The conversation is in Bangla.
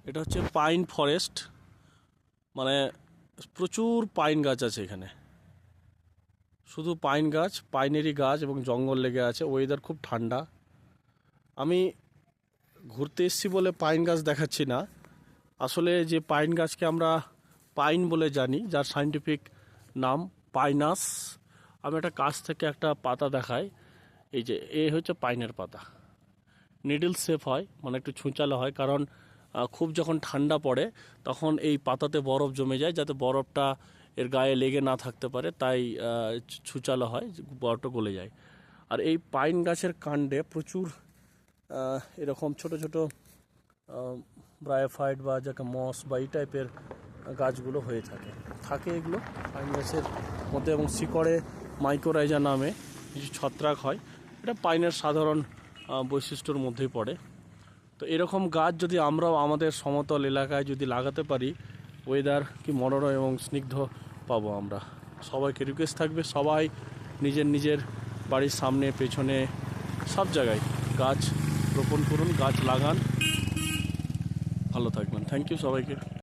এটা হচ্ছে পাইন ফরেস্ট, মানে প্রচুর পাইন গাছ আছে এখানে, শুধু পাইন গাছ, পাইনেরই গাছ এবং জঙ্গল লেগে আছে। ওয়েদার খুব ঠান্ডা। আমি ঘুরতে এসেছি বলে পাইন গাছ দেখাচ্ছি না, আসলে যে পাইন গাছকে আমরা পাইন বলে জানি, যার সায়েন্টিফিক নাম পাইনাস। আমি একটা কাছ থেকে একটা পাতা দেখাই। এই যে হচ্ছে পাইনের পাতা, নিডল শেপ হয়, মানে একটু ছুঁচালো হয়, কারণ খুব যখন ঠান্ডা পড়ে তখন এই পাতাতে বরফ জমে যায়, যাতে বরফটা এর গায়ে লেগে না থাকতে পারে, তাই ছুঁচালো হয়, বরফটা গলে যায়। আর এই পাইন গাছের কাণ্ডে প্রচুর এরকম ছোট ছোট ব্রায়োফাইট বা যাকে মস বা এই টাইপের গাছগুলো হয়ে থাকে এগুলো পাইন গাছের মধ্যে, এবং শিকড়ে মাইকোরাইজা নামে কিছু ছত্রাক হয়। এটা পাইনের সাধারণ বৈশিষ্ট্যর মধ্যেই পড়ে। তো এরকম গাছ যদি আমরাও আমাদের সমতল এলাকায় যদি লাগাতে পারি, ওয়েদার কি মনোরম এবং স্নিগ্ধ পাবো আমরা। সবাইকে রিকোয়েস্ট থাকবে, সবাই নিজের নিজের বাড়ির সামনে, পেছনে, সব জায়গায় গাছ রোপণ করুন, গাছ লাগান। ভালো থাকবেন। থ্যাংক ইউ সবাইকে।